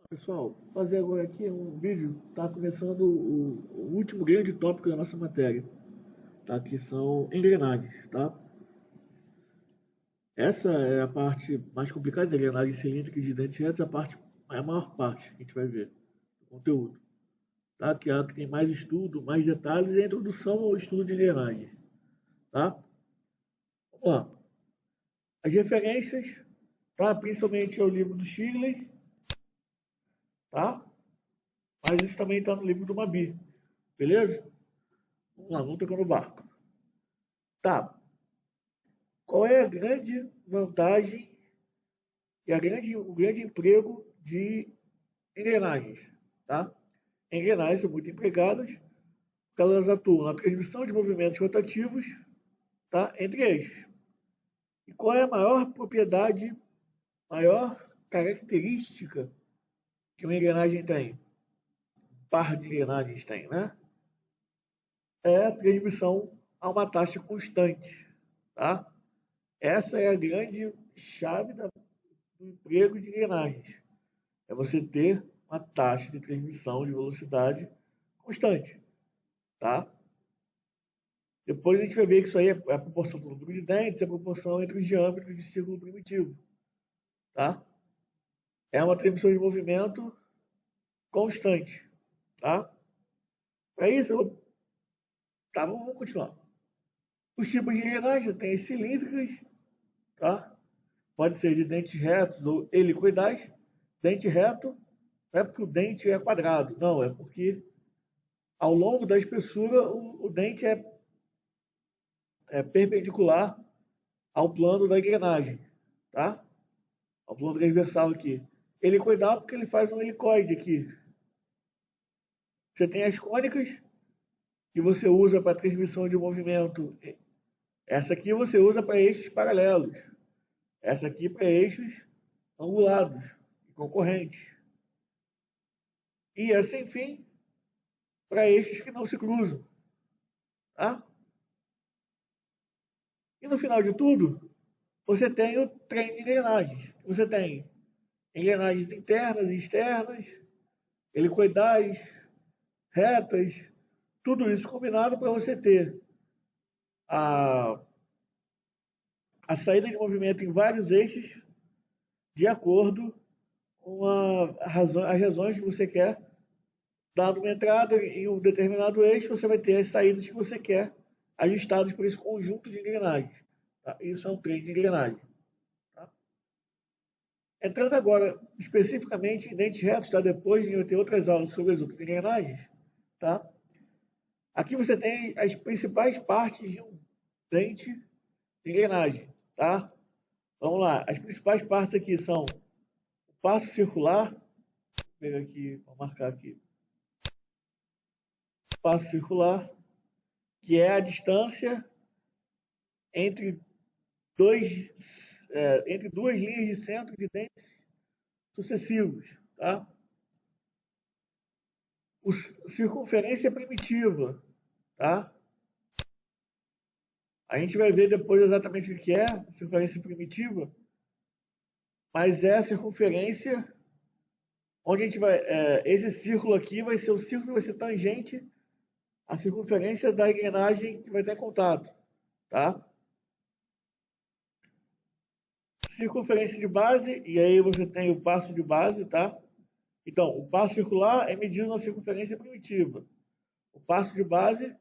Pessoal, vou fazer agora aqui um vídeo, tá começando o último grande tópico da nossa matéria, tá? Que são engrenagens, tá? Essa é a parte mais complicada da engrenagem cilíndrica de dentes retos, é a maior parte que a gente vai ver do conteúdo, tá? Que é a que tem mais estudo, mais detalhes e a introdução ao estudo de engrenagens, tá? Vamos lá. As referências, tá? Principalmente é o livro do Shirley, tá? Mas isso também está no livro do Mabi, beleza? Vamos lá, vamos tocando o barco. Tá, qual é a grande vantagem e o grande emprego de engrenagens? Tá? Engrenagens são muito empregadas porque elas atuam na transmissão de movimentos rotativos, tá? Entre eixos. E qual é a maior propriedade, maior característica que uma engrenagem tem? Um par de engrenagens tem, né? É a transmissão a uma taxa constante, tá? Essa é a grande chave do emprego de engrenagens. É você ter uma taxa de transmissão de velocidade constante, tá? Depois a gente vai ver que isso aí é a proporção do número de dentes, é a proporção entre os diâmetros de círculo primitivo, tá? É uma transmissão de movimento constante, tá? Para isso, tá, vamos continuar. Os tipos de engrenagem tem as cilíndricas, tá? Pode ser de dentes retos ou helicoidais. Dente reto não é porque o dente é quadrado, não, é porque ao longo da espessura o dente é perpendicular ao plano da engrenagem, tá? Ao plano transversal aqui. Helicoidal porque ele faz um helicoide aqui. Você tem as cônicas que você usa para transmissão de movimento. Essa aqui você usa para eixos paralelos. Essa aqui para eixos angulados e concorrentes. E essa, enfim, para eixos que não se cruzam, tá? E no final de tudo, você tem o trem de engrenagens. Você tem engrenagens internas e externas, helicoidais, retas, tudo isso combinado para você ter a, a saída de movimento em vários eixos de acordo com as razões que você quer. Dado uma entrada em um determinado eixo, você vai ter as saídas que você quer ajustadas por esse conjunto de engrenagens. Tá? Isso é um trem de engrenagem. Tá? Entrando agora especificamente em dentes retos, tá? Depois de eu ter outras aulas sobre as outras engrenagens, tá? Aqui você tem as principais partes de um dente de engrenagem, tá? Vamos lá, as principais partes aqui são o passo circular, vou pegar aqui, vou marcar aqui, passo circular, que é a distância entre entre duas linhas de centro de dentes sucessivos, tá? Circunferência primitiva, tá? A gente vai ver depois exatamente o que é circunferência primitiva, mas é a circunferência onde a gente vai. Esse círculo aqui vai ser o círculo que vai ser tangente à circunferência da engrenagem que vai estar em contato, tá? Circunferência de base, e aí você tem o passo de base, tá? Então, o passo circular é medido na circunferência primitiva. O passo de base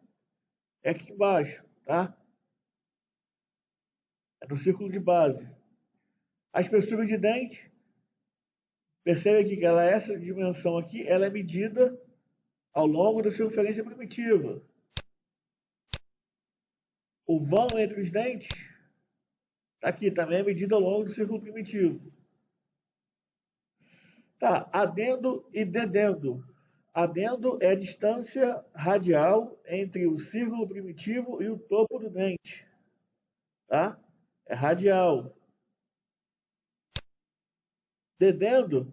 é aqui embaixo, tá? É no círculo de base. A espessura de dente, percebe aqui que essa dimensão aqui, ela é medida ao longo da circunferência primitiva. O vão entre os dentes, tá aqui, também é medido ao longo do círculo primitivo. Tá, adendo e dedendo. Adendo é a distância radial entre o círculo primitivo e o topo do dente, tá? É radial. Dedendo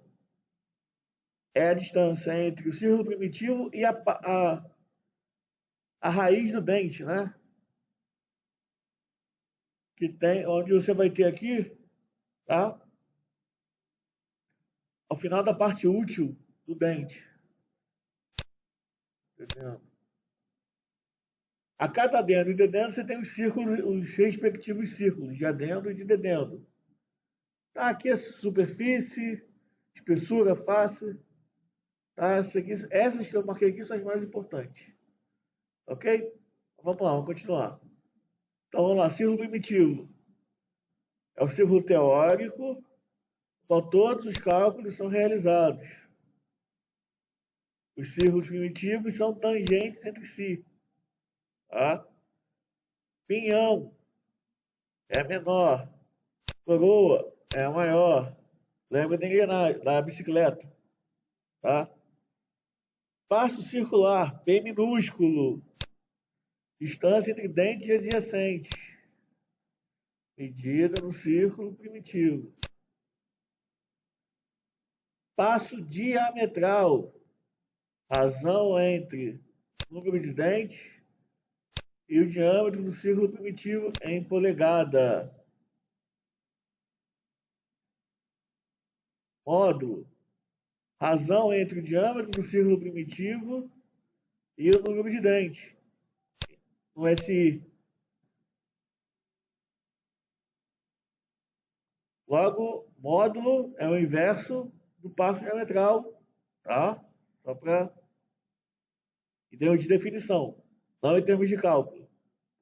é a distância entre o círculo primitivo e a raiz do dente, né? Onde você vai ter aqui, tá? final da parte útil do dente. Entendendo? A cada adendo e dedendo você tem os círculos, os respectivos círculos de adendo e de dedendo. Tá, aqui é superfície, espessura, face. Tá, essas que eu marquei aqui são as mais importantes. Ok? Vamos lá, vamos continuar. Então vamos lá, círculo primitivo. É o círculo teórico, qual todos os cálculos são realizados. Os círculos primitivos são tangentes entre si. Tá? Pinhão é a menor. Coroa é a maior. Lembra da engrenagem, da bicicleta. Tá? Passo circular, P minúsculo. Distância entre dentes adjacentes. Medida no círculo primitivo. Passo diametral. Razão entre o número de dentes e o diâmetro do círculo primitivo em polegada. Módulo. Razão entre o diâmetro do círculo primitivo e o número de dentes. No SI. Logo, módulo é o inverso do passo diametral, tá? Só para em termos de definição, não em termos de cálculo,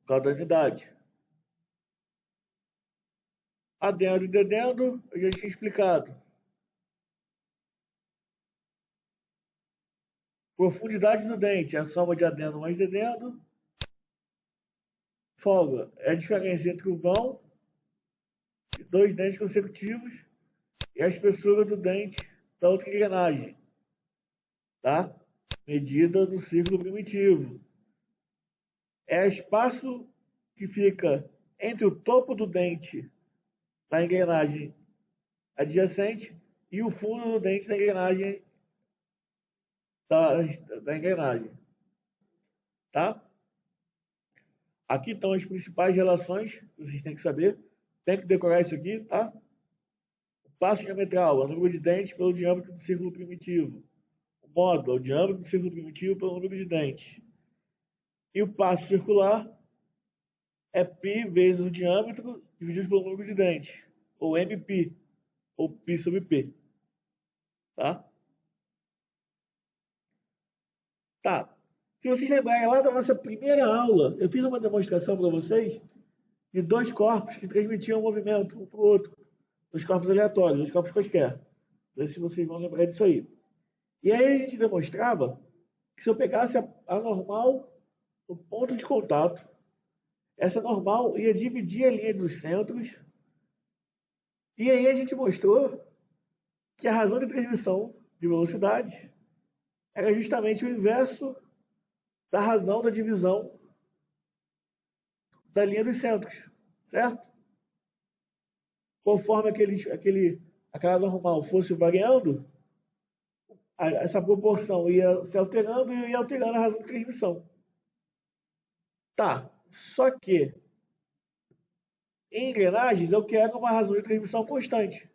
por causa da unidade. Adendo e dedendo, eu já tinha explicado. Profundidade do dente é a soma de adendo mais dedendo. Folga é a diferença entre o vão de dois dentes consecutivos e a espessura do dente da outra engrenagem, tá? Medida no ciclo primitivo. É o espaço que fica entre o topo do dente da engrenagem adjacente e o fundo do dente da engrenagem da engrenagem, tá? Aqui estão as principais relações que vocês têm que saber. Tem que decorar isso aqui, tá? O passo diametral é o número de dentes pelo diâmetro do círculo primitivo. O módulo é o diâmetro do círculo primitivo pelo número de dentes. E o passo circular é π vezes o diâmetro dividido pelo número de dentes. Ou MP, ou π sobre P. Tá? Tá. Se vocês lembrarem lá da nossa primeira aula, eu fiz uma demonstração para vocês de dois corpos que transmitiam movimento um para o outro. Dois corpos aleatórios, dois corpos quaisquer. Não sei se vocês vão lembrar disso aí. E aí a gente demonstrava que se eu pegasse a normal no ponto de contato, essa normal ia dividir a linha dos centros. E aí a gente mostrou que a razão de transmissão de velocidade era justamente o inverso da razão da divisão da linha dos centros, certo? Conforme aquela normal fosse variando, essa proporção ia se alterando e ia alterando a razão de transmissão. Tá, só que em engrenagens eu quero uma razão de transmissão constante.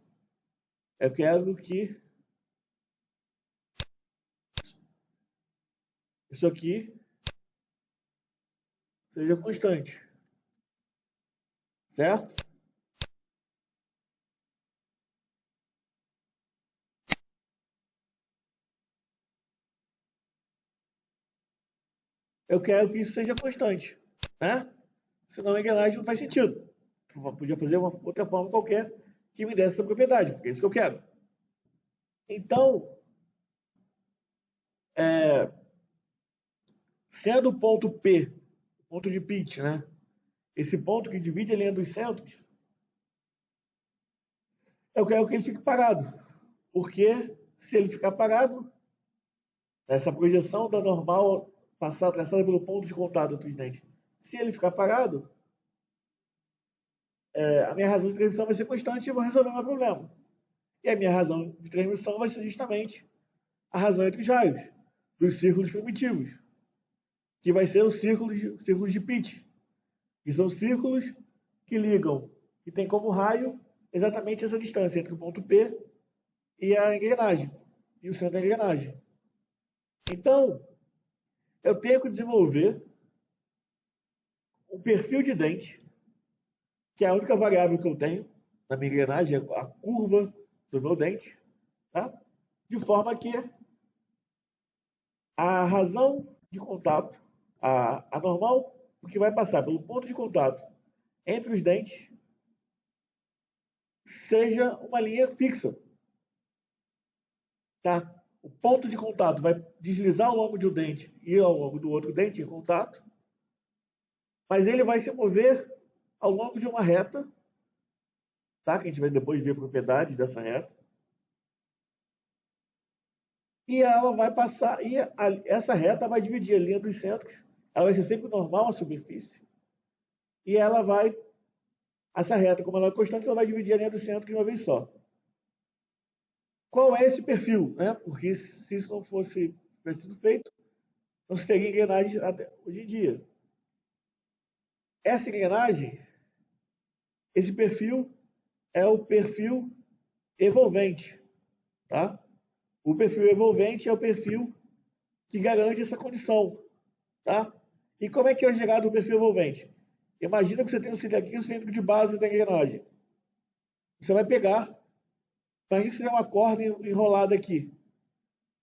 Eu quero que isso aqui seja constante, certo? Eu quero que isso seja constante, né? Senão a engrenagem não faz sentido. Eu podia fazer uma outra forma qualquer que me desse essa propriedade, porque é isso que eu quero. Então, sendo o ponto P, ponto de pitch, né? Esse ponto que divide a linha dos centros, eu quero que ele fique parado. Porque se ele ficar parado, essa projeção da normal passar traçada pelo ponto de contato entre os dentes, se ele ficar parado, a minha razão de transmissão vai ser constante e eu vou resolver o meu problema. E a minha razão de transmissão vai ser justamente a razão entre os raios, dos círculos primitivos, que vai ser os círculos de pitch, que são círculos que ligam, que tem como raio exatamente essa distância entre o ponto P e a engrenagem, e o centro da engrenagem. Então, eu tenho que desenvolver um perfil de dente, que é a única variável que eu tenho na minha engrenagem, é a curva do meu dente, tá? De forma que a razão de contato, a normal, que vai passar pelo ponto de contato entre os dentes, seja uma linha fixa, tá? O ponto de contato vai deslizar ao longo de um dente e ao longo do outro dente em contato, mas ele vai se mover ao longo de uma reta, tá? Que a gente vai depois ver propriedades dessa reta. E ela vai passar, essa reta vai dividir a linha dos centros, ela vai ser sempre normal a superfície, e ela vai, essa reta, como ela é constante, ela vai dividir a linha do centro de uma vez só. Qual é esse perfil? Né? Porque se isso não fosse tivesse sido feito, não se teria engrenagem até hoje em dia. Essa engrenagem, esse perfil é o perfil evolvente, tá? O perfil evolvente é o perfil que garante essa condição, tá? E como é que é gerado o perfil evolvente? Imagina que você tem um cilindro aqui, o cilindro de base da engrenagem. Você vai pegar, imagina que você tem uma corda enrolada aqui.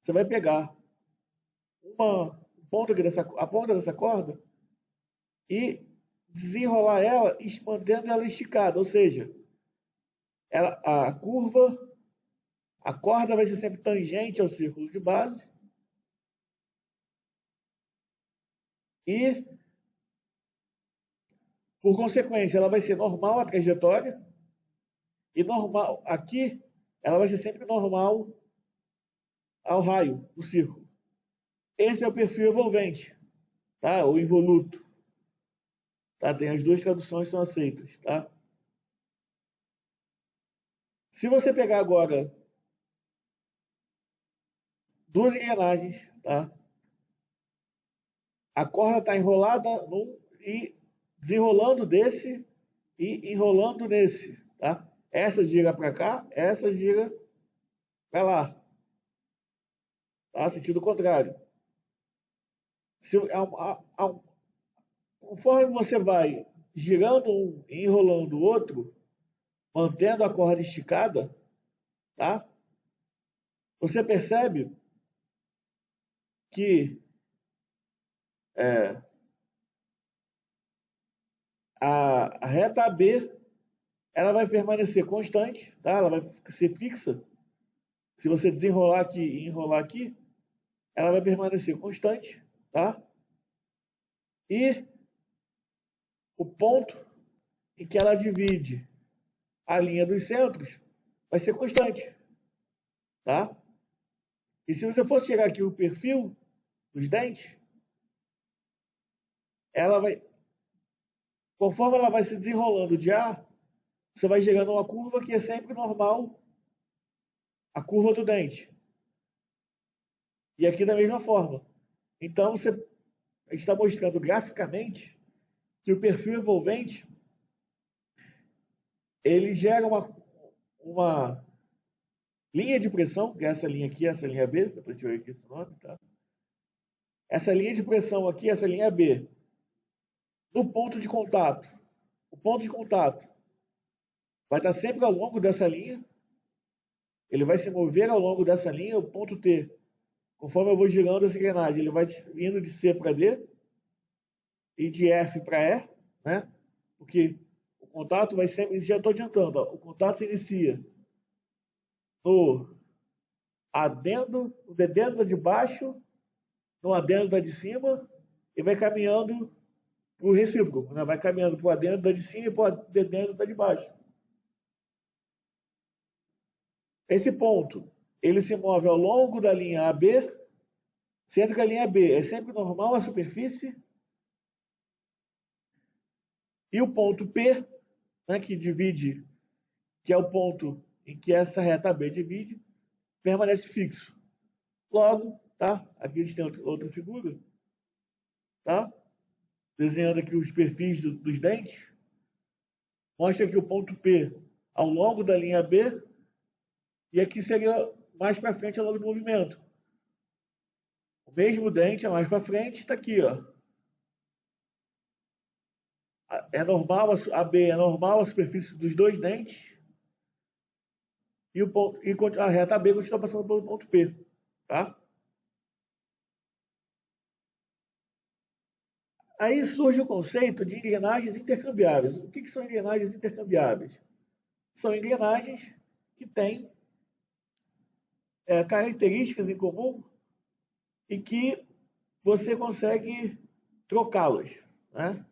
Você vai pegar a ponta dessa corda e desenrolar ela, mantendo ela esticada, ou seja, a curva, a corda vai ser sempre tangente ao círculo de base e, por consequência, ela vai ser normal a trajetória e normal aqui, ela vai ser sempre normal ao raio do círculo. Esse é o perfil evolvente, tá? Ou involuto, tá? Tem as duas traduções são aceitas, tá? Se você pegar agora duas engrenagens, tá? A corda está enrolada e desenrolando desse e enrolando nesse, tá? Essa gira para cá, essa gira para lá, tá? Sentido contrário. Se, conforme você vai girando um e enrolando o outro, mantendo a corda esticada, tá? Você percebe que é, a reta AB ela vai permanecer constante, tá? Ela vai ser fixa. Se você desenrolar aqui e enrolar aqui, ela vai permanecer constante, tá? E o ponto em que ela divide a linha dos centros vai ser constante, tá? E se você fosse chegar aqui o perfil dos dentes, ela vai, conforme ela vai se desenrolando de ar, você vai gerando uma curva que é sempre normal, a curva do dente. E aqui da mesma forma. Então, a gente está mostrando graficamente que o perfil envolvente ele gera uma linha de pressão, que é essa linha aqui, essa linha B, depois a gente vai ver aqui esse nome, tá? Essa linha de pressão aqui, essa linha B, no ponto de contato. O ponto de contato vai estar sempre ao longo dessa linha, ele vai se mover ao longo dessa linha, o ponto T. Conforme eu vou girando essa engrenagem, ele vai indo de C para D e de F para E, né? Porque o contato vai sempre, já estou adiantando, ó, o contato se inicia no adendo, no dedendo da de baixo, no adendo da de cima e vai caminhando para o recíproco, né? Vai caminhando para o adendo da de cima e para o dedendo da de baixo. Esse ponto, ele se move ao longo da linha AB, sendo que a linha B é sempre normal à superfície, e o ponto P, né, que divide, que é o ponto em que essa reta B divide, permanece fixo. Logo, tá? Aqui a gente tem outra figura, tá? Desenhando aqui os perfis dos dentes. Mostra que o ponto P, ao longo da linha B, e aqui seria mais para frente ao longo do movimento. O mesmo dente é mais para frente, está aqui, ó. É normal, a B é normal a superfície dos dois dentes e, a reta B continua passando pelo ponto P, tá? Aí surge o conceito de engrenagens intercambiáveis. O que são engrenagens intercambiáveis? São engrenagens que têm características em comum e que você consegue trocá-las, né?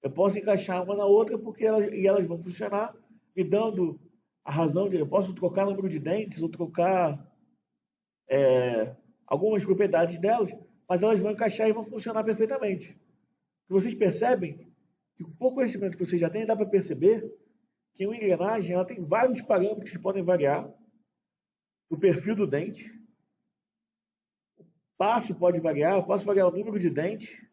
Eu posso encaixar uma na outra porque elas vão funcionar me dando a razão de eu posso trocar o número de dentes ou trocar algumas propriedades delas, mas elas vão encaixar e vão funcionar perfeitamente. E vocês percebem que com o pouco conhecimento que vocês já têm, dá para perceber que uma engrenagem ela tem vários parâmetros que podem variar. O perfil do dente, passo pode variar, eu posso variar o número de dentes,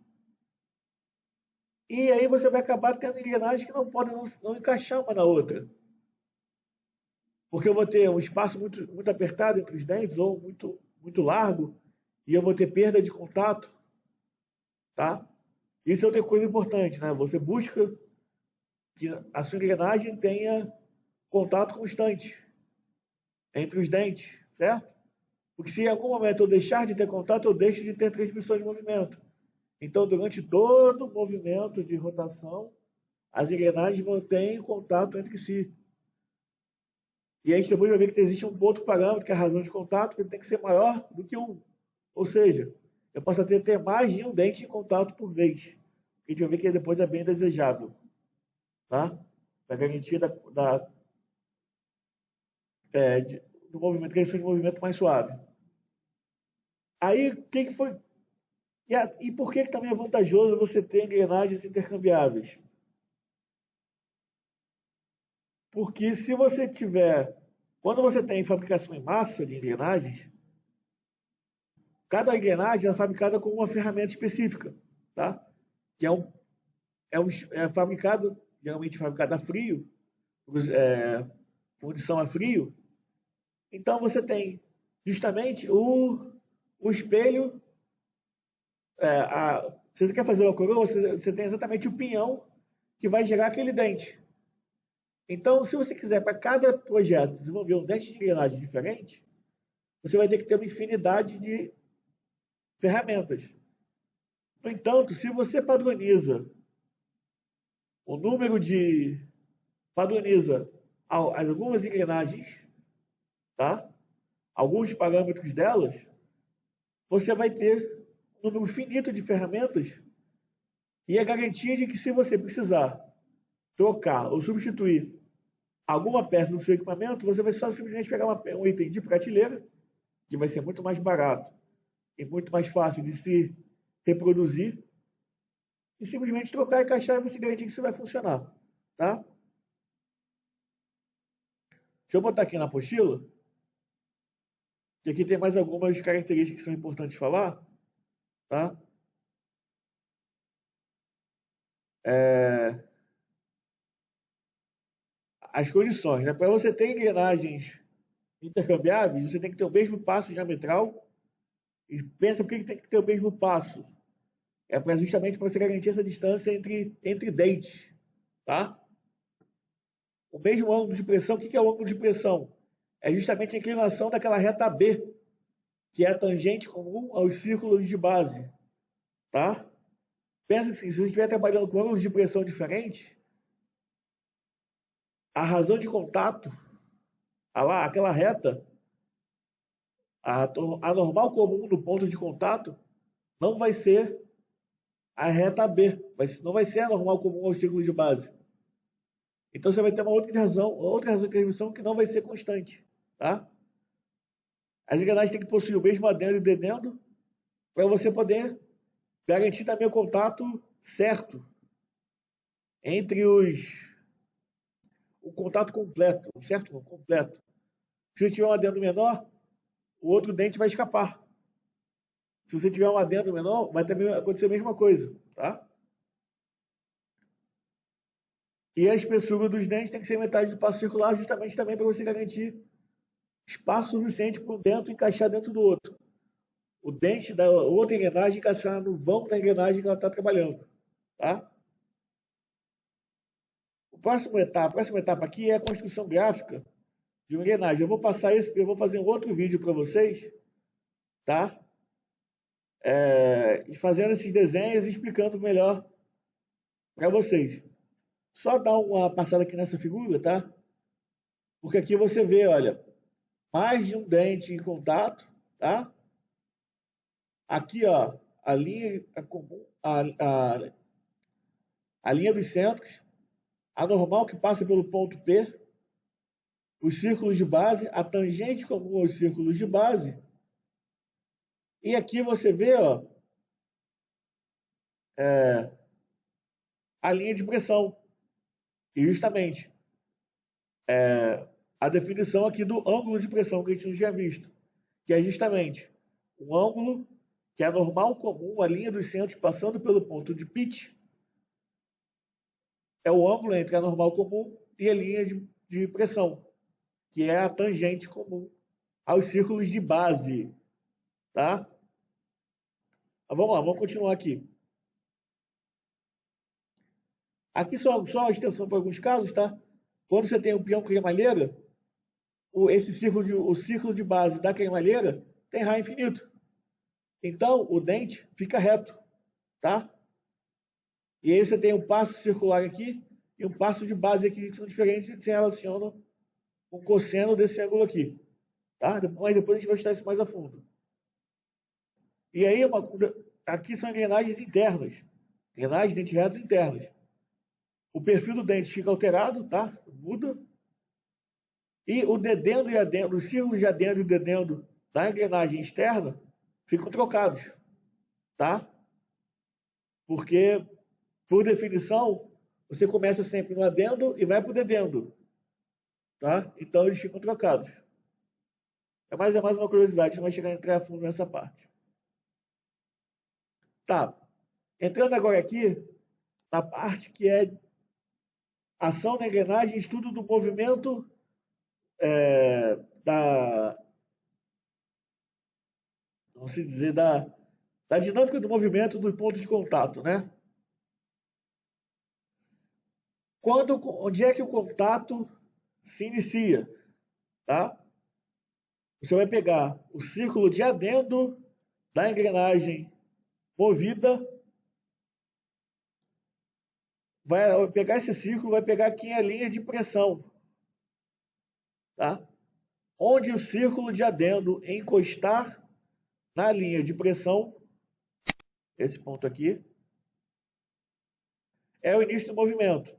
e aí você vai acabar tendo engrenagens que não podem não encaixar uma na outra. Porque eu vou ter um espaço muito apertado entre os dentes, ou muito largo, e eu vou ter perda de contato, tá? Isso é outra coisa importante, né? Você busca que a sua engrenagem tenha contato constante entre os dentes, certo? Porque se em algum momento eu deixar de ter contato, eu deixo de ter transmissão de movimento. Então, durante todo o movimento de rotação, as engrenagens mantêm contato entre si. E a gente depois vai ver que existe um outro parâmetro, que é a razão de contato, que ele tem que ser maior do que um. Ou seja, eu posso até ter mais de um dente em contato por vez. A gente vai ver que depois é bem desejável, tá? Para garantir do movimento, garantia de movimento mais suave. Aí, o que foi? E por que também é vantajoso você ter engrenagens intercambiáveis? Porque se você tiver, quando você tem fabricação em massa de engrenagens, cada engrenagem é fabricada com uma ferramenta específica, tá? Que é fabricado, geralmente fabricado a frio, fundição a frio. Então você tem justamente o espelho, se você quer fazer uma coroa, você tem exatamente o pinhão que vai gerar aquele dente. Então, se você quiser para cada projeto desenvolver um dente de engrenagem diferente, você vai ter que ter uma infinidade de ferramentas. No entanto, se você o número de padroniza algumas engrenagens, tá? Alguns parâmetros delas, você vai ter um número finito de ferramentas e a garantia de que se você precisar trocar ou substituir alguma peça do seu equipamento, você vai só simplesmente pegar um item de prateleira, que vai ser muito mais barato e muito mais fácil de se reproduzir, e simplesmente trocar e encaixar e você garantir que isso vai funcionar, tá? Deixa eu botar aqui na apostila, que aqui tem mais algumas características que são importantes falar, tá? É, as condições, né? Para você ter engrenagens intercambiáveis, você tem que ter o mesmo passo diametral. E pensa por que tem que ter o mesmo passo? É justamente para você garantir essa distância entre dentes, tá? O mesmo ângulo de pressão, o que é o ângulo de pressão? É justamente a inclinação daquela reta B, que é a tangente comum aos círculos de base, tá? Pensa assim, se você estiver trabalhando com ângulos de pressão diferentes, a razão de contato, aquela reta, a normal comum do ponto de contato, não vai ser a reta B, não vai ser a normal comum aos círculos de base. Então você vai ter uma outra razão de transmissão que não vai ser constante, tá? As engrenagens têm que possuir o mesmo adendo e dedendo para você poder garantir também o contato certo entre o contato completo, certo? Completo. Se você tiver um adendo menor, o outro dente vai escapar. Se você tiver um adendo menor, vai também acontecer a mesma coisa, tá? E a espessura dos dentes tem que ser metade do passo circular, justamente também para você garantir espaço suficiente para um dentro encaixar dentro do outro. O dente da outra engrenagem encaixar no vão da engrenagem que ela está trabalhando. Tá? A próxima etapa aqui é a construção gráfica de uma engrenagem. Eu vou passar isso, eu vou fazer um outro vídeo para vocês, tá? Fazendo esses desenhos e explicando melhor para vocês. Só dar uma passada aqui nessa figura, tá? Porque aqui você vê, olha, mais de um dente em contato, tá? Aqui, ó, a linha comum, a linha dos centros, a normal que passa pelo ponto P, os círculos de base, a tangente comum aos círculos de base. E aqui você vê, ó, a linha de pressão. E justamente a definição aqui do ângulo de pressão que a gente não tinha visto, que é justamente um ângulo que é normal comum, a linha dos centros passando pelo ponto de pitch, é o ângulo entre a normal comum e a linha de pressão, que é a tangente comum aos círculos de base, tá? Mas vamos lá, vamos continuar aqui. Aqui só a extensão para alguns casos, tá? Quando você tem um peão cremalheira, o círculo de base da cremalheira tem raio infinito. Então, o dente fica reto, tá? E aí você tem um passo circular aqui e um passo de base aqui que são diferentes e se relacionam com o cosseno desse ângulo aqui, tá? Mas depois a gente vai estudar isso mais a fundo. E aí, aqui são engrenagens internas, engrenagens de dentes retos internas. O perfil do dente fica alterado, tá? Muda. E o dedendo e adendo, os círculos de adendo e dedendo da engrenagem externa ficam trocados, tá? Porque, por definição, você começa sempre no adendo e vai para o dedendo, tá? Então eles ficam trocados. É mais uma curiosidade, não vai chegar a entrar a fundo nessa parte. Tá. Entrando agora aqui na parte que é ação na engrenagem, estudo do movimento da, vamos dizer, da dinâmica do movimento dos pontos de contato, né? Onde é que o contato se inicia, tá? Você vai pegar o círculo de adendo da engrenagem movida, vai pegar esse círculo, vai pegar aqui a linha de pressão, tá? Onde o círculo de adendo encostar na linha de pressão, esse ponto aqui, é o início do movimento.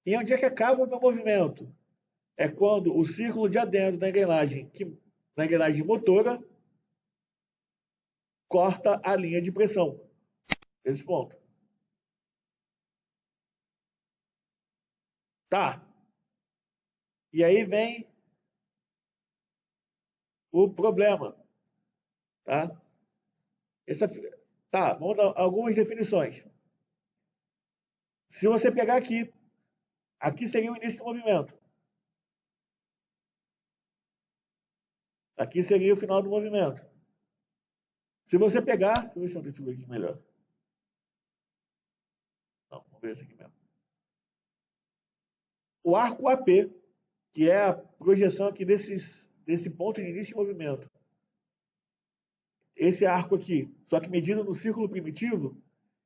E onde é que acaba o meu movimento? É quando o círculo de adendo da engrenagem motora corta a linha de pressão. Esse ponto. Tá. E aí vem o problema. Tá? Tá, vamos dar algumas definições. Se você pegar aqui seria o início do movimento. Aqui seria o final do movimento. Se você pegar, deixa eu ver se eu tenho aqui melhor. Não, vamos ver esse aqui mesmo. O arco AP, que é a projeção aqui desse ponto de início de movimento. Esse arco aqui, só que medido no círculo primitivo,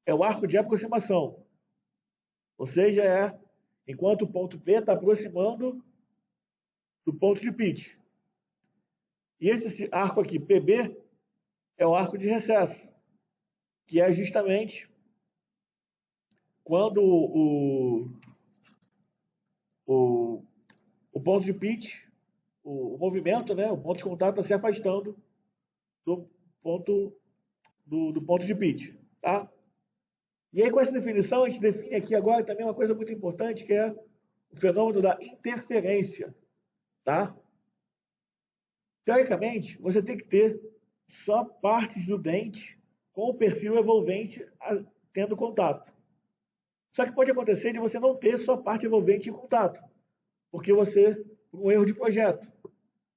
é o arco de aproximação. Ou seja, enquanto o ponto P está aproximando do ponto de pitch. E esse arco aqui, PB, é o arco de recesso, que é justamente quando o ponto de pitch, o movimento, né, o ponto de contato está se afastando do ponto, do ponto de pitch. Tá? E aí, com essa definição, a gente define aqui agora também uma coisa muito importante, que é o fenômeno da interferência. Tá? Teoricamente, você tem que ter só partes do dente com o perfil envolvente tendo contato. Só que pode acontecer de você não ter só parte envolvente em contato, porque você por um erro de projeto,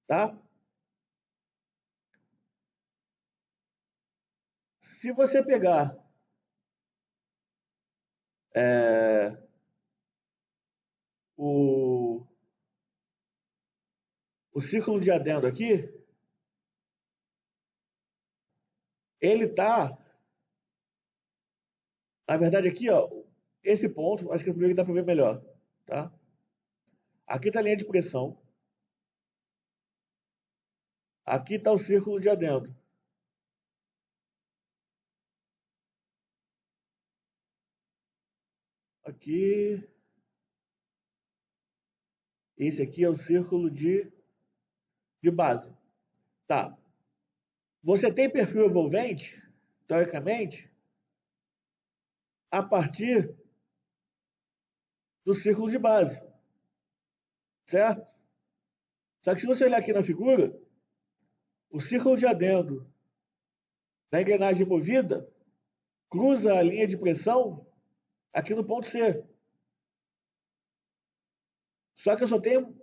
tá? Se você pegar o, o círculo de adendo aqui, ele está, na verdade aqui, ó, esse ponto, acho que primeiro dá para ver melhor, tá? Aqui está a linha de pressão, aqui está o círculo de adendo. Aqui, esse aqui é o círculo de base. Tá. Você tem perfil envolvente, teoricamente, a partir do círculo de base, certo? Só que se você olhar aqui na figura, o círculo de adendo da engrenagem movida cruza a linha de pressão aqui no ponto C. Só que eu só tenho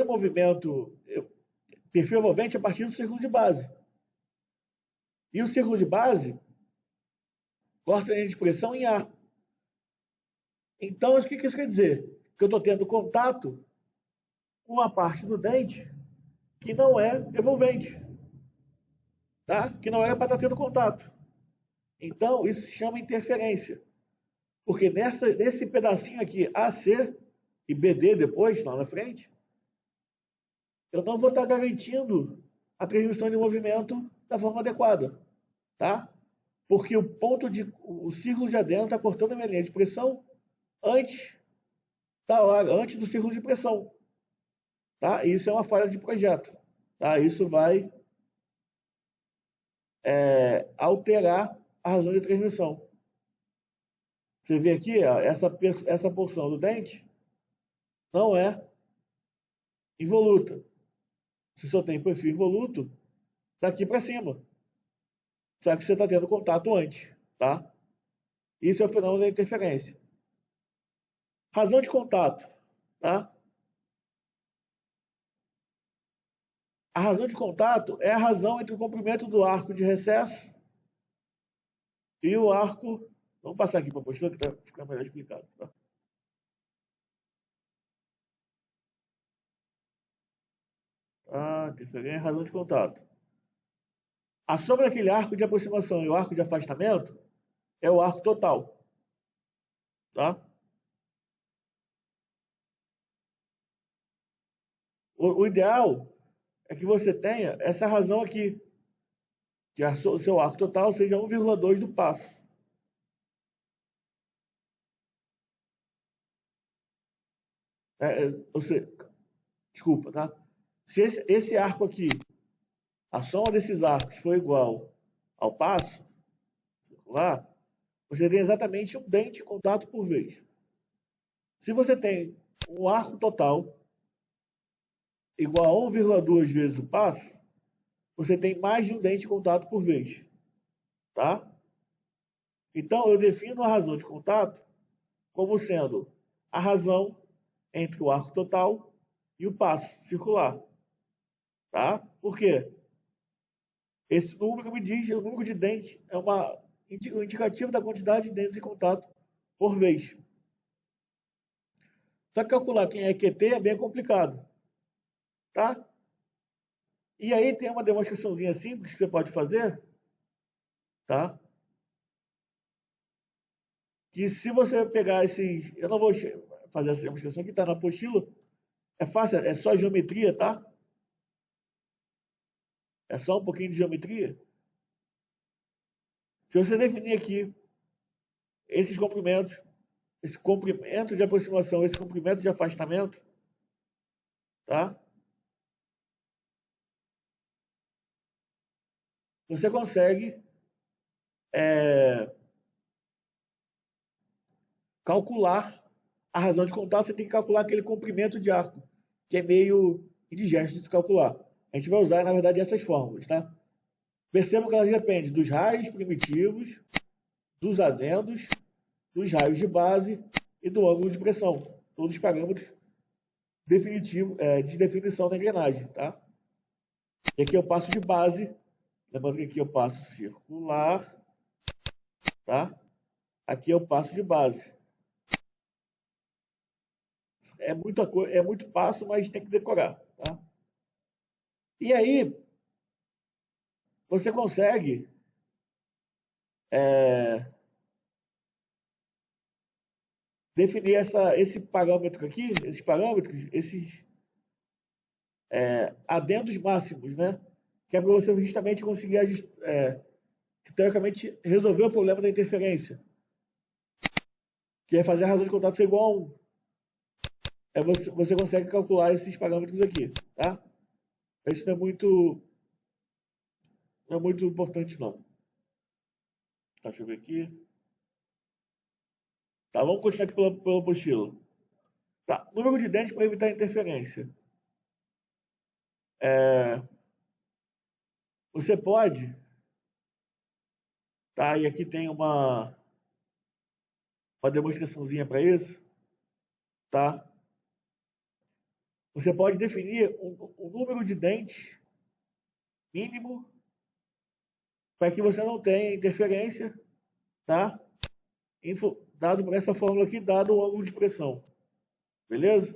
movimento, perfil envolvente a partir do círculo de base. E o círculo de base corta a linha de pressão em A. Então, o que isso quer dizer? Que eu estou tendo contato com uma parte do dente que não é envolvente, tá? Que não é para estar tendo contato. Então, isso se chama interferência. Porque nesse pedacinho aqui, AC e BD depois, lá na frente, eu não vou estar garantindo a transmissão de movimento da forma adequada, tá? Porque o círculo de adendo está cortando a minha linha de pressão antes da hora, antes do círculo de pressão, tá? Isso é uma falha de projeto, tá? Isso vai alterar a razão de transmissão. Você vê aqui, ó, essa porção do dente não é involuta. Se só tem perfil involuto, daqui para cima. Só que você está tendo contato antes, tá? Isso é o fenômeno da interferência. Razão de contato, tá? A razão de contato é a razão entre o comprimento do arco de recesso e o arco. Vamos passar aqui para a postura que vai ficar melhor explicado, tá? Interferência, razão de contato. A soma daquele arco de aproximação e o arco de afastamento é o arco total, tá? O ideal é que você tenha essa razão aqui, que o seu arco total seja 1,2 do passo. Ou seja, desculpa, tá? Se esse arco aqui, a soma desses arcos for igual ao passo circular, você tem exatamente um dente de contato por vez. Se você tem um arco total igual a 1,2 vezes o passo, você tem mais de um dente de contato por vez, tá? Então, eu defino a razão de contato como sendo a razão entre o arco total e o passo circular, tá? Por quê? Esse número me diz o número de dentes, é um indicativo da quantidade de dentes em contato por vez. Só que calcular quem é QT é bem complicado, tá? E aí tem uma demonstraçãozinha simples que você pode fazer, tá? Que se você pegar esses... Eu não vou fazer essa demonstração que está na apostila. É fácil, é só geometria, tá? É só um pouquinho de geometria. Se você definir aqui esses comprimentos, esse comprimento de aproximação, esse comprimento de afastamento, tá? Você consegue calcular a razão de contato. Você tem que calcular aquele comprimento de arco, que é meio indigesto de se calcular. A gente vai usar, na verdade, essas fórmulas, tá? Percebam que elas dependem dos raios primitivos, dos adendos, dos raios de base e do ângulo de pressão. Todos os parâmetros de definição da engrenagem, tá? E aqui eu passo de base, lembrando que aqui eu passo circular, tá? Aqui eu passo de base. É muito passo, mas tem que decorar, tá? E aí, você consegue definir esse parâmetro aqui, esses parâmetros, esses adendos máximos, né? Que é para você justamente conseguir teoricamente resolver o problema da interferência, que é fazer a razão de contato ser igual a 1. Você consegue calcular esses parâmetros aqui, tá? Isso não é muito importante não. Tá, deixa eu ver aqui. Tá, vamos continuar aqui pela apostila. Tá, número de dentes para evitar interferência. Você pode, tá? E aqui tem uma demonstraçãozinha para isso, tá? Você pode definir um número de dentes mínimo para que você não tenha interferência, tá? Dado por essa fórmula aqui, dado o ângulo de pressão, beleza?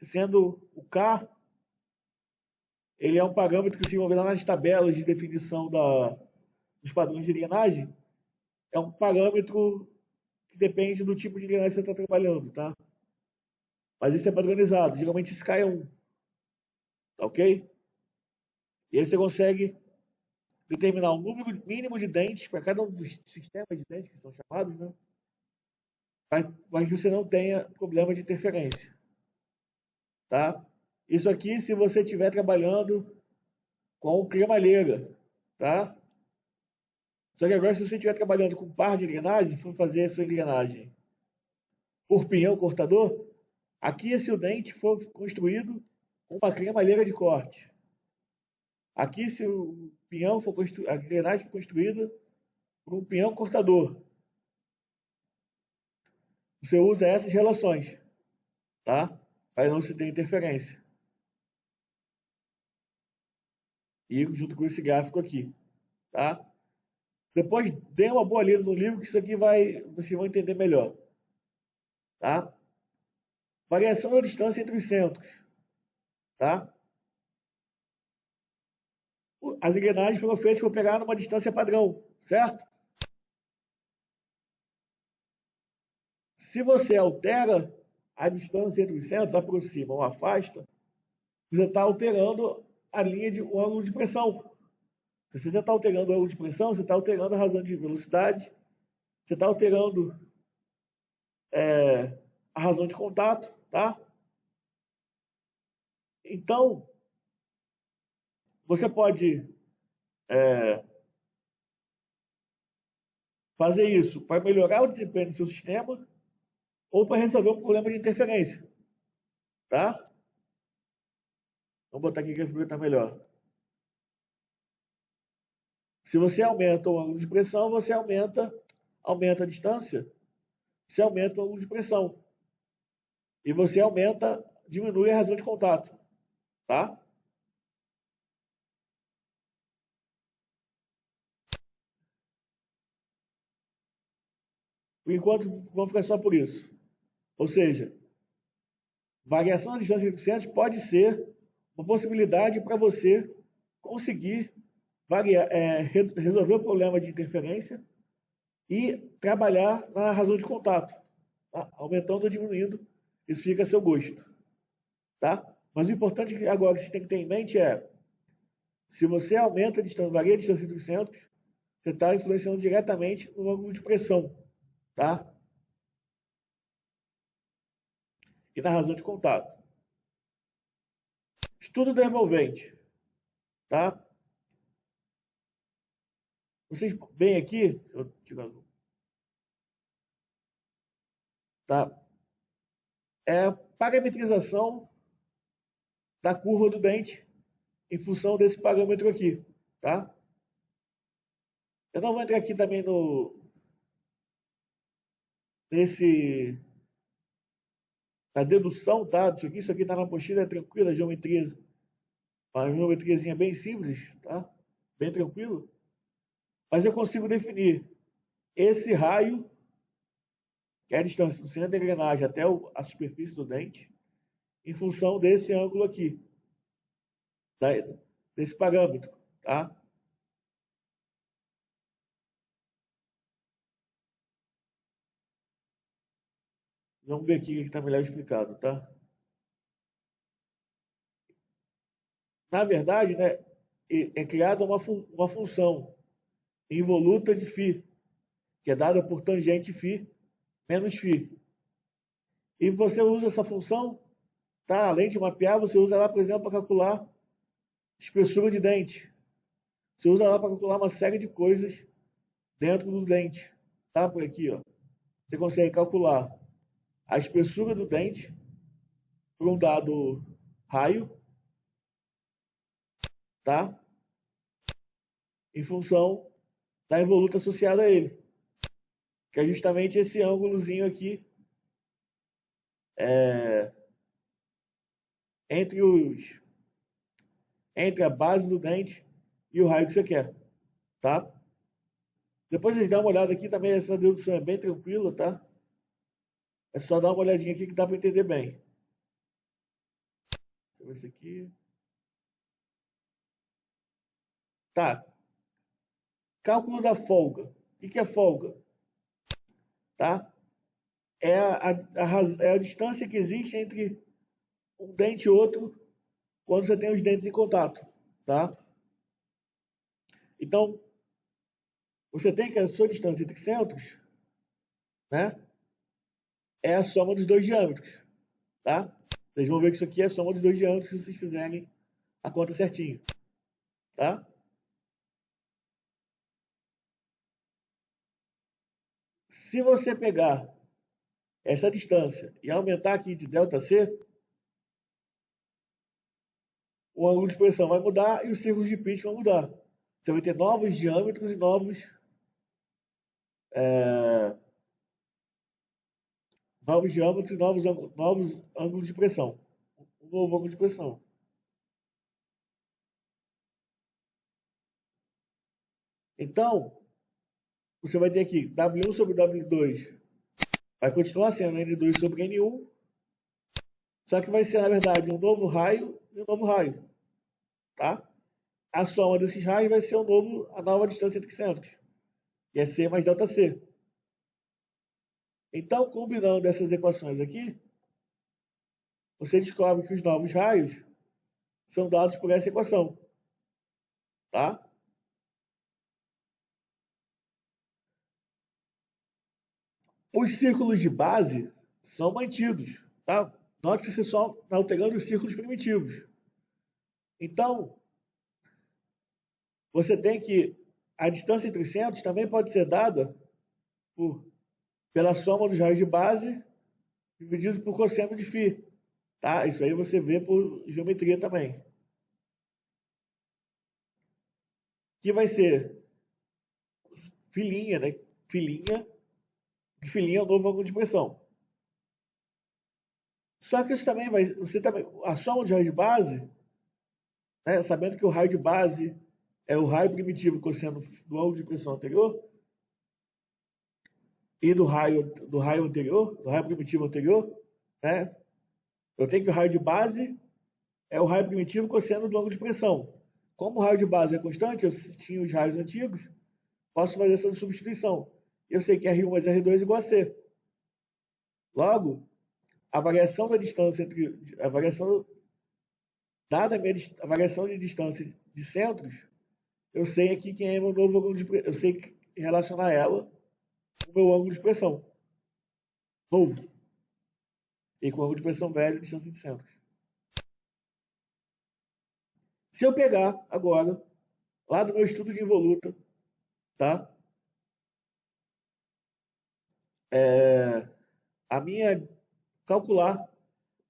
Sendo o K, ele é um parâmetro que se envolve lá nas tabelas de definição dos padrões de engrenagem, é um parâmetro que depende do tipo de engrenagem que você está trabalhando, tá? Mas isso é padronizado, geralmente esse K é 1, tá ok? E aí você consegue determinar um número mínimo de dentes para cada um dos sistemas de dentes que são chamados, né? Para que você não tenha problema de interferência, tá? Isso aqui se você estiver trabalhando com cremalheira, tá? Só que agora se você estiver trabalhando com par de engrenagem, for fazer a sua engrenagem por pinhão cortador, aqui se o dente for construído com uma cremalheira de corte. Aqui se o pinhão for a engrenagem for construída por um pinhão cortador. Você usa essas relações, tá? Para não se ter interferência. E junto com esse gráfico aqui, tá? Depois dê uma boa lida no livro que isso aqui vocês vão entender melhor, tá? Variação da distância entre os centros, tá? As engrenagens foram feitas para pegar numa distância padrão, certo? Se você altera a distância entre os centros, aproxima ou afasta, você está alterando o ângulo de pressão. Se você já está alterando o ângulo de pressão, você está alterando a razão de velocidade, você está alterando a razão de contato, tá? Então, você pode fazer isso para melhorar o desempenho do seu sistema ou para resolver um problema de interferência, tá? Vamos botar aqui que vai ficar melhor. Se você aumenta o ângulo de pressão, você aumenta a distância, você aumenta o ângulo de pressão. E você diminui a razão de contato, tá? Por enquanto, vamos ficar só por isso. Ou seja, variação da distância entre centros pode ser uma possibilidade para você conseguir resolver o problema de interferência e trabalhar na razão de contato, tá? Aumentando ou diminuindo, isso fica a seu gosto, tá? Mas o importante agora que você tem que ter em mente é, se você aumenta a distância, varia a distância entre os centros, você está influenciando diretamente no ângulo de pressão, tá? E na razão de contato. Estudo da envolvente, tá? Vocês veem aqui, tá? É parametrização da curva do dente em função desse parâmetro aqui, tá? Eu não vou entrar aqui também na dedução, tá? Isso aqui tá na apostila, é tranquila, geometria, uma geometriazinha bem simples, tá? Bem tranquilo. Mas eu consigo definir esse raio, que é a distância do centro da engrenagem até a superfície do dente, em função desse ângulo aqui, desse parâmetro, tá? Vamos ver aqui o que está melhor explicado, tá? Na verdade, né, é criada uma função involuta de φ, que é dada por tangente φ menos φ. E você usa essa função, tá? Além de mapear, você usa ela, por exemplo, para calcular espessura de dente. Você usa ela para calcular uma série de coisas dentro do dente, tá? Por aqui, ó. Você consegue calcular a espessura do dente por um dado raio, tá? Em função da involuta associada a ele, que é justamente esse ângulozinho aqui entre entre a base do dente e o raio que você quer, tá? Depois vocês dão uma olhada aqui também, essa dedução é bem tranquila, tá? É só dar uma olhadinha aqui que dá para entender bem. Deixa eu ver isso aqui. Tá. Cálculo da folga. O que é folga? Tá? É a distância que existe entre um dente e outro quando você tem os dentes em contato, tá? Então, você tem que a sua distância entre centros, né? É a soma dos dois diâmetros, tá? Vocês vão ver que isso aqui é a soma dos dois diâmetros se vocês fizerem a conta certinho, tá? Se você pegar essa distância e aumentar aqui de ΔC, o ângulo de expressão vai mudar e os círculos de pitch vão mudar. Você vai ter novos diâmetros e novos diâmetros e novos ângulos de pressão. Um novo ângulo de pressão. Então, você vai ter aqui W1 sobre W2 vai continuar sendo N2 sobre N1, só que vai ser, na verdade, um novo raio e um novo raio, tá? A soma desses raios vai ser a nova distância entre centros, que é C mais ΔC. Então, combinando essas equações aqui, você descobre que os novos raios são dados por essa equação, tá? Os círculos de base são mantidos, tá? Note que você só está alterando os círculos primitivos. Então, você tem que a distância entre os centros também pode ser dada pela soma dos raios de base dividido por cosseno de φ, tá? Isso aí você vê por geometria também. Que vai ser filinha, né? Filinha, que filinha é o novo ângulo de pressão. Só que isso também a soma dos raios de base, né? Sabendo que o raio de base é o raio primitivo cosseno do ângulo de pressão anterior e do raio anterior, do raio primitivo anterior, né? Eu tenho que o raio de base é o raio primitivo cosseno do ângulo de pressão. Como o raio de base é constante, eu tinha os raios antigos, posso fazer essa substituição. Eu sei que R1 mais R2 é igual a C. Logo, a variação da distância entre a variação dada a variação de distância de centros, eu sei aqui quem é meu novo ângulo de pressão, eu sei relacionar ela com o meu ângulo de pressão novo e com o ângulo de pressão velho, distância de centros. Se eu pegar agora lá do meu estudo de involuta, tá? A minha calcular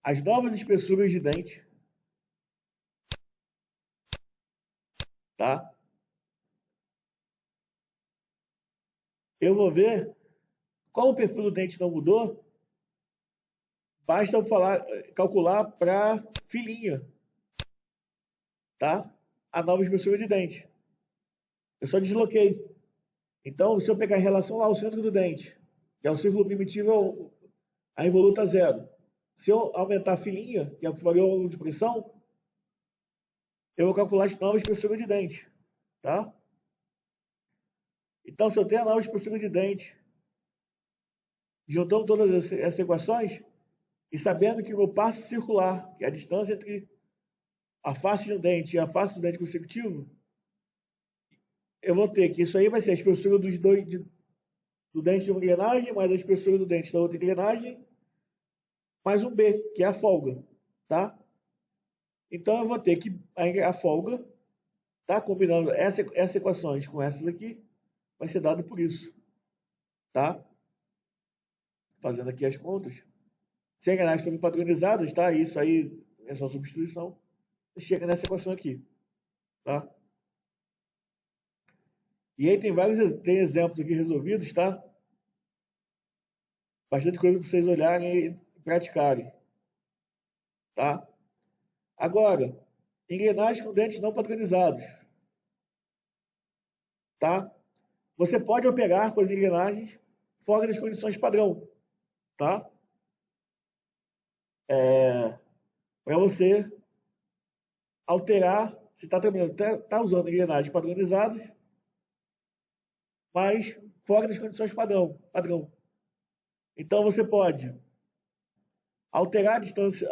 as novas espessuras de dente, tá? Eu vou ver Como o perfil do dente não mudou, basta eu calcular para filinha, tá? A nova espessura de dente. Eu só desloquei. Então, se eu pegar em relação lá ao centro do dente, que é o círculo primitivo, a involuta zero. Se eu aumentar a filinha, que é o que varia o ângulo de pressão, eu vou calcular a nova espessura de dente, tá? Então, se eu tenho a nova espessura de dente, juntando todas essas equações, e sabendo que o meu passo circular, que é a distância entre a face de um dente e a face do dente consecutivo, eu vou ter que isso aí vai ser a espessura do dente de uma engrenagem, mais a espessura do dente da outra engrenagem, mais um B, que é a folga, tá? Então eu vou ter que a folga, tá? Combinando essas equações com essas aqui, vai ser dado por isso, tá? Fazendo aqui as contas. Se as engrenagens forem padronizadas, tá? Isso aí é só substituição. Chega nessa equação aqui, tá? E aí tem exemplos aqui resolvidos, tá? Bastante coisa para vocês olharem e praticarem, tá? Agora, engrenagens com dentes não padronizados, tá? Você pode operar com as engrenagens fora das condições padrão, tá? Para você alterar, você está tá usando engrenagens padronizadas, mas fora das condições padrão. Então você pode alterar a distância,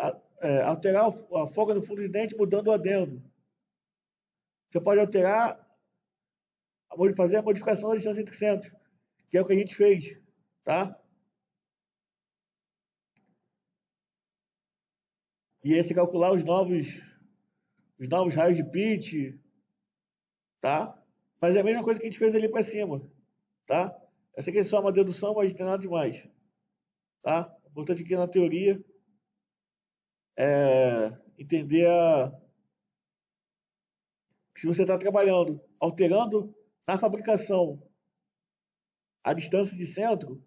alterar a folga no fundo de dente mudando o adendo. Você pode fazer a modificação da distância entre centros, que é o que a gente fez, tá? E esse calcular os novos raios de pitch, tá? Mas é a mesma coisa que a gente fez ali para cima, tá? Essa aqui é só uma dedução, mas não tem nada demais, tá? O importante aqui na teoria é entender que se você está trabalhando, alterando na fabricação a distância de centro,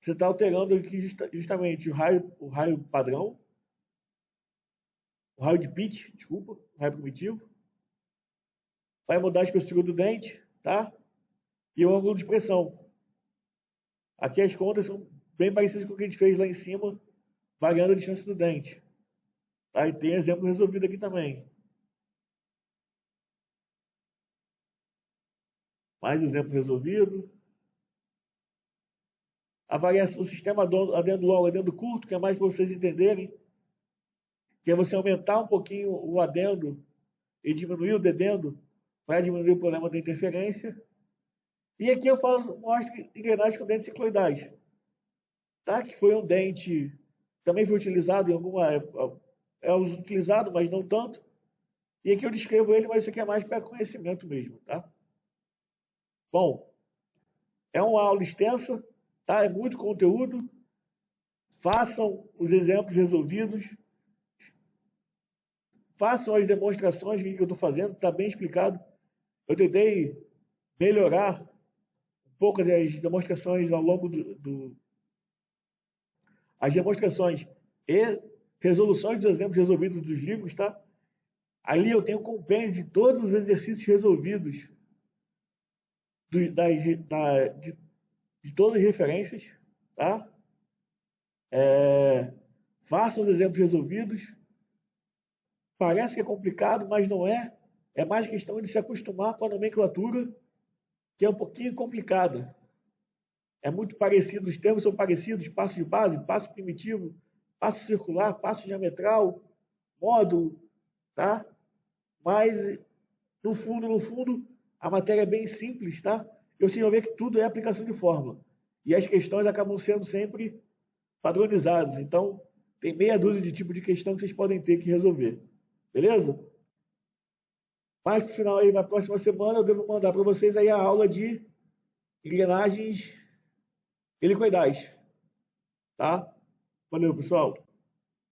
você está alterando aqui justamente o raio padrão, o raio de pitch, desculpa, o raio primitivo, vai mudar a espessura do dente, tá? E o ângulo de pressão. Aqui as contas são bem parecidas com o que a gente fez lá em cima, variando a distância do dente. Tá? E tem exemplo resolvido aqui também. Mais exemplo resolvido. A variação do sistema adendo longo, adendo curto, que é mais para vocês entenderem, que é você aumentar um pouquinho o adendo e diminuir o dedendo para diminuir o problema da interferência. E aqui eu mostro engrenagem com dentes cicloidais, tá? Que foi um dente, também foi utilizado em alguma época, é utilizado, mas não tanto. E aqui eu descrevo ele, mas isso aqui é mais para conhecimento mesmo, tá? Bom, é uma aula extensa, tá? É muito conteúdo. Façam os exemplos resolvidos. Façam as demonstrações que eu estou fazendo, está bem explicado. Eu tentei melhorar um pouco as demonstrações ao longo as demonstrações e resoluções dos exemplos resolvidos dos livros, tá? Ali eu tenho um compêndio de todos os exercícios resolvidos de todas as referências, tá? Façam os exemplos resolvidos. Parece que é complicado, mas não é. É mais questão de se acostumar com a nomenclatura, que é um pouquinho complicada. É muito parecido, os termos são parecidos, passo de base, passo primitivo, passo circular, passo diametral, módulo, tá? Mas, no fundo, a matéria é bem simples, tá? Eu sei ver que tudo é aplicação de fórmula. E as questões acabam sendo sempre padronizadas. Então, tem meia dúzia de tipos de questão que vocês podem ter que resolver. Beleza? Mais pro final aí, na próxima semana, eu devo mandar para vocês aí a aula de engrenagens helicoidais. Tá? Valeu, pessoal.